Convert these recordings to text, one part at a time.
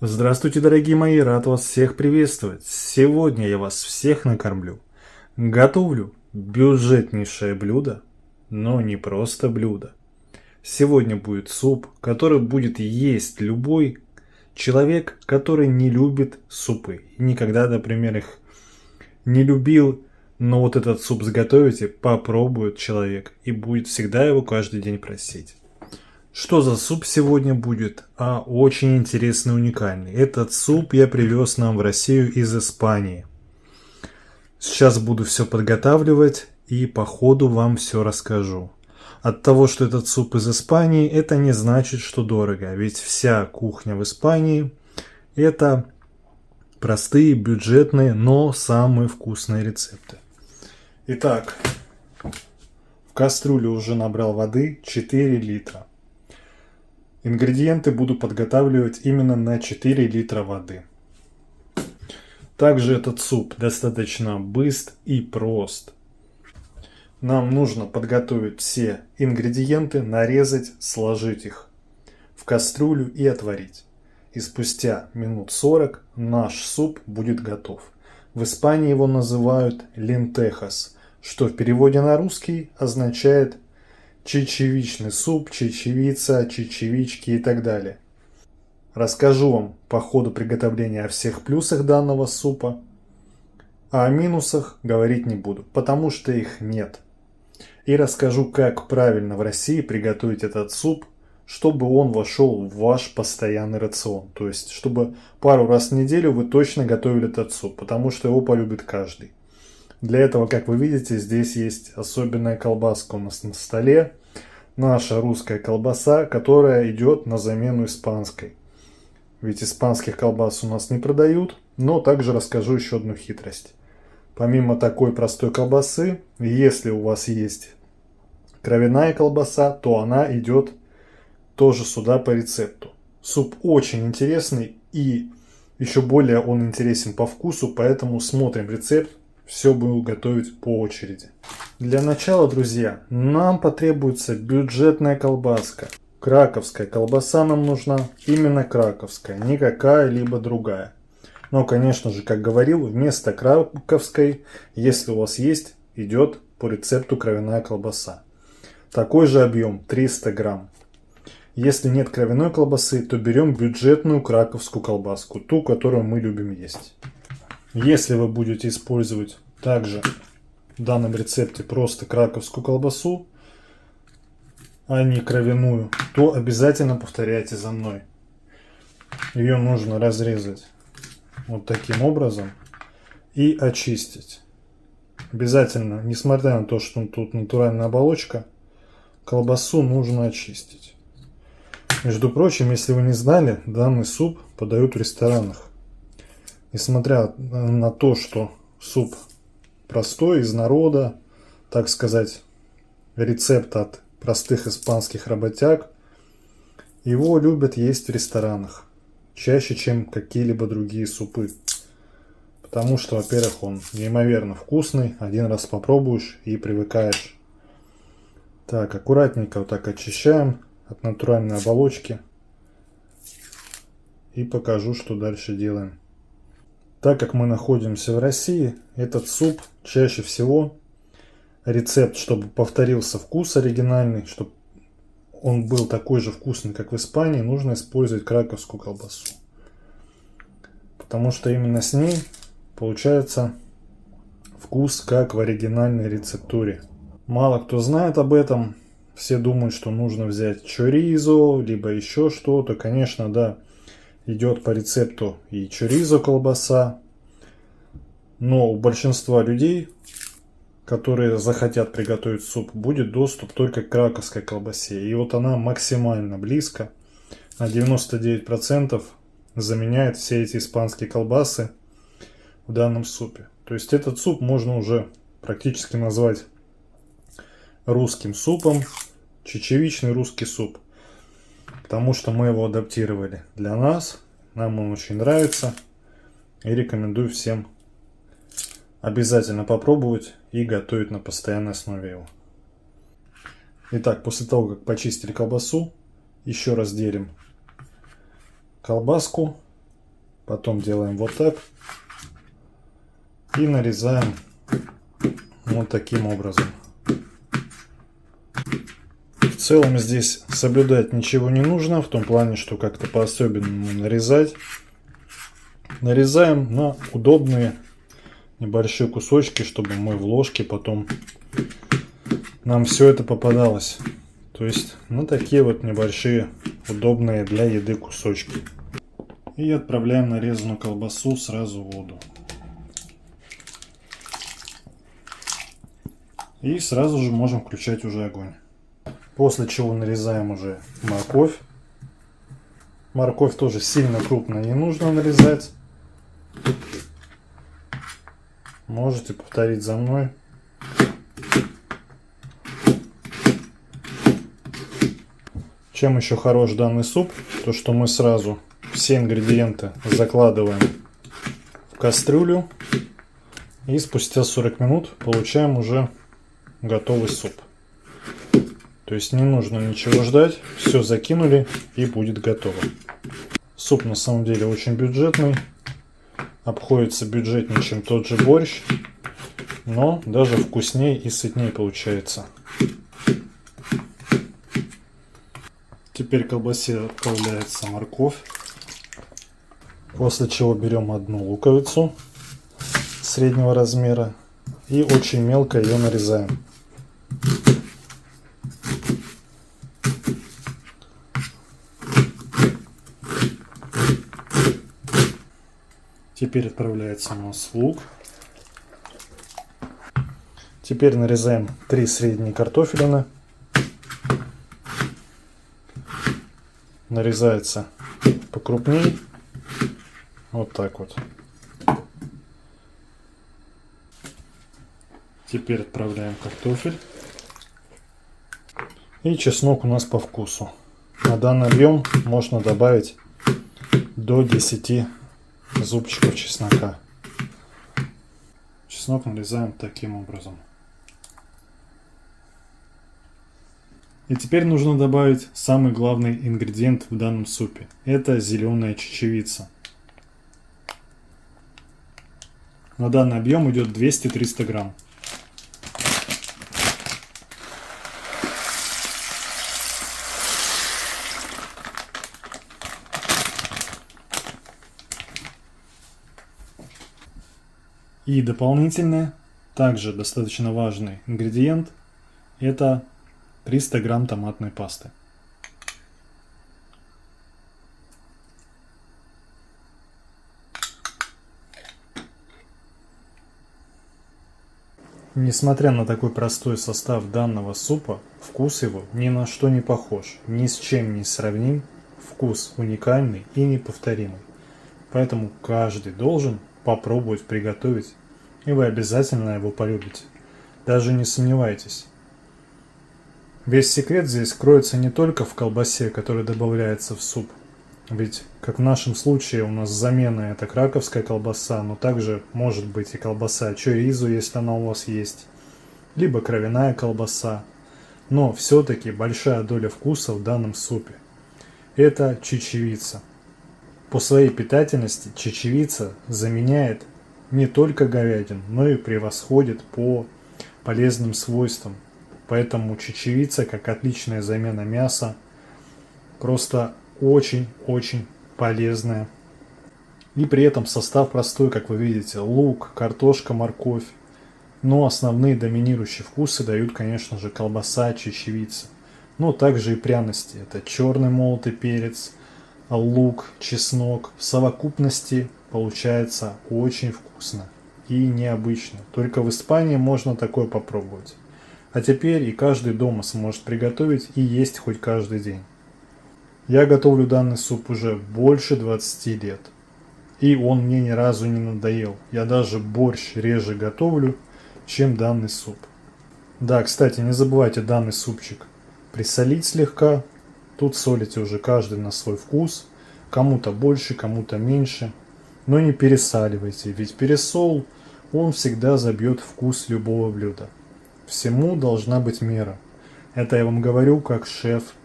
Здравствуйте, дорогие мои, рад вас всех приветствовать. Сегодня я вас всех накормлю. Готовлю бюджетнейшее блюдо, но не просто блюдо. Сегодня будет суп, который будет есть любой человек, который не любит супы. Никогда, например, их не любил, но вот этот суп сготовите, попробует человек и будет всегда его каждый день просить. Что за суп сегодня будет? Очень интересный, уникальный. Этот суп я привез нам в Россию из Испании. Сейчас буду все подготавливать и по ходу вам все расскажу. От того, что этот суп из Испании, это не значит, что дорого. Ведь вся кухня в Испании это простые, бюджетные, но самые вкусные рецепты. Итак, в кастрюлю уже набрал воды 4 литра. Ингредиенты буду подготавливать именно на 4 литра воды. Также этот суп достаточно быстр и прост. Нам нужно подготовить все ингредиенты, нарезать, сложить их в кастрюлю и отварить. И спустя минут 40 наш суп будет готов. В Испании его называют лентехас, что в переводе на русский означает чечевичный суп, чечевица, чечевички и так далее. Расскажу вам по ходу приготовления о всех плюсах данного супа, а о минусах говорить не буду, потому что их нет. И расскажу, как правильно в России приготовить этот суп, чтобы он вошел в ваш постоянный рацион. То есть, чтобы пару раз в неделю вы точно готовили этот суп, потому что его полюбит каждый. Для этого, как вы видите, здесь есть особенная колбаска у нас на столе. Наша русская колбаса, которая идет на замену испанской. Ведь испанских колбас у нас не продают, но также расскажу еще одну хитрость. Помимо такой простой колбасы, если у вас есть кровяная колбаса, то она идет тоже сюда по рецепту. Суп очень интересный и еще более он интересен по вкусу, поэтому смотрим рецепт. Все буду готовить по очереди. Для начала, друзья, нам потребуется бюджетная колбаска. Краковская колбаса нам нужна, именно краковская, не какая-либо другая. Но, конечно же, как говорил, вместо краковской, если у вас есть, идет по рецепту кровяная колбаса. Такой же объем, 300 грамм. Если нет кровяной колбасы, то берем бюджетную краковскую колбаску, ту, которую мы любим есть. Если вы будете использовать также в данном рецепте просто краковскую колбасу, а не кровяную, то обязательно повторяйте за мной. Ее нужно разрезать вот таким образом и очистить. Обязательно, несмотря на то, что тут натуральная оболочка, колбасу нужно очистить. Между прочим, если вы не знали, данный суп подают в ресторанах. Несмотря на то, что суп простой, из народа, так сказать, рецепт от простых испанских работяг, его любят есть в ресторанах. Чаще, чем какие-либо другие супы. Потому что, во-первых, он неимоверно вкусный. Один раз попробуешь и привыкаешь. Так, аккуратненько вот так очищаем от натуральной оболочки. И покажу, что дальше делаем. Так как мы находимся в России, этот суп чаще всего рецепт, чтобы повторился вкус оригинальный, чтобы он был такой же вкусный, как в Испании, нужно использовать краковскую колбасу. Потому что именно с ней получается вкус, как в оригинальной рецептуре. Мало кто знает об этом. Все думают, что нужно взять чоризо, либо еще что-то. Конечно, да, идет по рецепту и чоризо колбаса. Но у большинства людей, которые захотят приготовить суп, будет доступ только к краковской колбасе. И вот она максимально близко, на 99% заменяет все эти испанские колбасы в данном супе. То есть этот суп можно уже практически назвать русским супом, чечевичный русский суп. Потому что мы его адаптировали для нас, нам он очень нравится и рекомендую всем обязательно попробовать и готовить на постоянной основе его. Итак, после того, как почистили колбасу, еще раз делим колбаску Потом делаем вот так. И нарезаем вот таким образом. В целом здесь соблюдать ничего не нужно, в том плане, что как-то по-особенному нарезать. Нарезаем на удобные небольшие кусочки, чтобы мы в ложке потом нам все это попадалось. То есть на такие вот небольшие удобные для еды кусочки. И отправляем нарезанную колбасу сразу в воду. И сразу же можем включать уже огонь. После чего нарезаем уже морковь. Морковь тоже сильно крупно не нужно нарезать. Можете повторить за мной. Чем еще хорош данный суп? То, что мы сразу все ингредиенты закладываем в кастрюлю. И спустя 40 минут получаем уже готовый суп. То есть не нужно ничего ждать, все закинули и будет готово. Суп на самом деле очень бюджетный, обходится бюджетнее, чем тот же борщ, но даже вкуснее и сытнее получается. Теперь к колбасе отправляется морковь, после чего берем одну луковицу среднего размера и очень мелко ее нарезаем. Теперь отправляется у нас лук. Теперь нарезаем 3 средние картофелины. Нарезается покрупней. Вот так вот. Теперь отправляем картофель. И чеснок у нас по вкусу. На данный объем можно добавить до 10 зубчиков чеснока. Чеснок нарезаем таким образом. И теперь нужно добавить самый главный ингредиент в данном супе. Это зеленая чечевица. На данный объем идет 200-300 грамм. И дополнительно, также достаточно важный ингредиент, это 300 грамм томатной пасты. Несмотря на такой простой состав данного супа, вкус его ни на что не похож, ни с чем не сравним, вкус уникальный и неповторимый. Поэтому каждый должен попробовать приготовить, и вы обязательно его полюбите. Даже не сомневайтесь. Весь секрет здесь кроется не только в колбасе, которая добавляется в суп. Ведь, как в нашем случае, у нас замена это краковская колбаса, но также может быть и колбаса чоризо, если она у вас есть, либо кровяная колбаса. Но все-таки большая доля вкуса в данном супе. Это чечевица. По своей питательности чечевица заменяет не только говядину, но и превосходит по полезным свойствам. Поэтому чечевица, как отличная замена мяса, просто очень-очень полезная. И при этом состав простой, как вы видите: лук, картошка, морковь. Но основные доминирующие вкусы дают, конечно же, колбаса, чечевица. Но также и пряности. Это черный молотый перец, лук, чеснок. В совокупности получается очень вкусно и необычно. Только в Испании можно такое попробовать. А теперь и каждый дома сможет приготовить и есть хоть каждый день. Я готовлю данный суп уже больше 20 лет. И он мне ни разу не надоел. Я даже борщ реже готовлю, чем данный суп. Да, кстати, не забывайте данный супчик присолить слегка. Тут солите уже каждый на свой вкус. Кому-то больше, кому-то меньше. Но не пересаливайте, ведь пересол, он всегда забьет вкус любого блюда. Всему должна быть мера. Это я вам говорю как шеф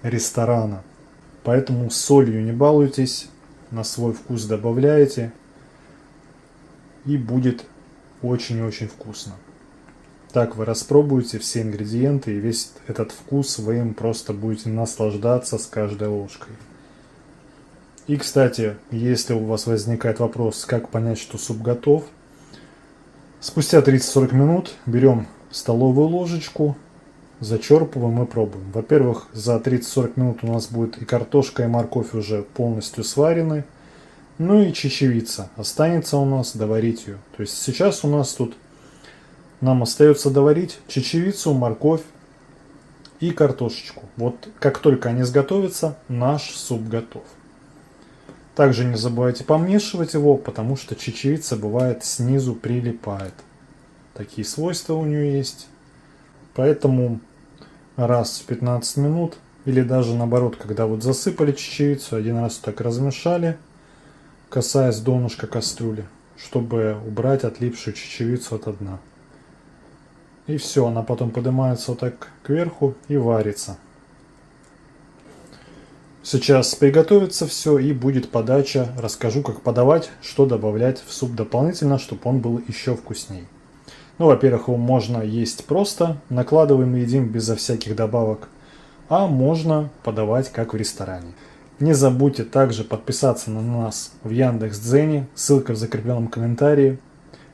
ресторана. Поэтому с солью не балуйтесь. на свой вкус добавляете, и будет очень-очень вкусно. Так вы распробуете все ингредиенты, и весь этот вкус вы им просто будете наслаждаться с каждой ложкой. И, кстати, если у вас возникает вопрос, как понять, что суп готов, спустя 30-40 минут берем столовую ложечку, зачерпываем и пробуем. Во-первых, за 30-40 минут у нас будет и картошка, и морковь уже полностью сварены. Ну и чечевица. Останется у нас доварить ее. То есть сейчас у нас тут нам остается доварить чечевицу, морковь и картошечку. Вот как только они сготовятся, наш суп готов. Также не забывайте помешивать его, потому что чечевица бывает снизу прилипает. Такие свойства у нее есть. Поэтому раз в 15 минут, или даже наоборот, когда вот засыпали чечевицу, один раз так размешали, касаясь донышка кастрюли, чтобы убрать отлипшую чечевицу от дна. И все, она потом поднимается вот так кверху и варится. Сейчас приготовится все и будет подача. Расскажу, как подавать, что добавлять в суп дополнительно, чтобы он был еще вкуснее. Ну, во-первых, его можно есть просто, накладываем и едим безо всяких добавок. А можно подавать как в ресторане. Не забудьте также подписаться на нас в Яндекс.Дзене, ссылка в закрепленном комментарии.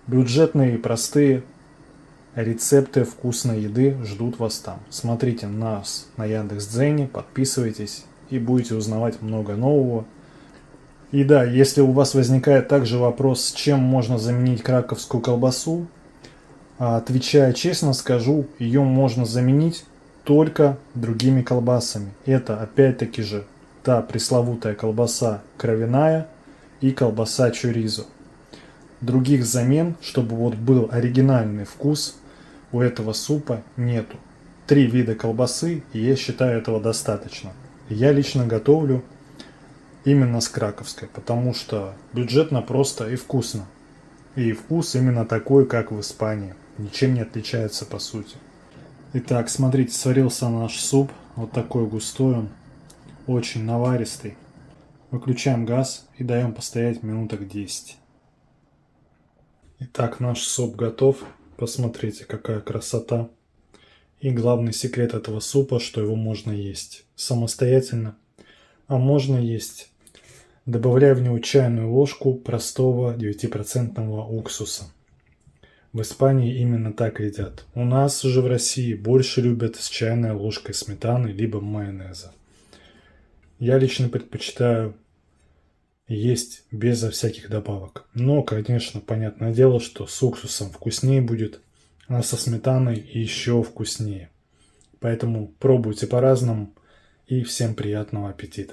Бюджетные и простые рецепты вкусной еды ждут вас там. Смотрите нас на Яндекс.Дзене, подписывайтесь и будете узнавать много нового. И да, если у вас возникает также вопрос, чем можно заменить краковскую колбасу, отвечая честно, скажу, ее можно заменить только другими колбасами. Это опять-таки же та пресловутая колбаса кровяная и колбаса чоризо. Других замен, чтобы вот был оригинальный вкус, у этого супа нету. 3 вида колбасы, и я считаю этого достаточно. Я лично готовлю именно с краковской, потому что бюджетно просто и вкусно. И вкус именно такой, как в Испании. Ничем не отличается по сути. Итак, смотрите, сварился наш суп. Вот такой густой он. Очень наваристый. Выключаем газ и даем постоять минуток 10. Итак, наш суп готов. Посмотрите, какая красота. И главный секрет этого супа, что его можно есть самостоятельно. А можно есть, добавляя в него чайную ложку простого 9% уксуса. В Испании именно так едят. У нас же в России больше любят с чайной ложкой сметаны либо майонеза. Я лично предпочитаю есть безо всяких добавок. Но, конечно, понятное дело, что с уксусом вкуснее будет, а со сметаной еще вкуснее. Поэтому пробуйте по-разному и всем приятного аппетита.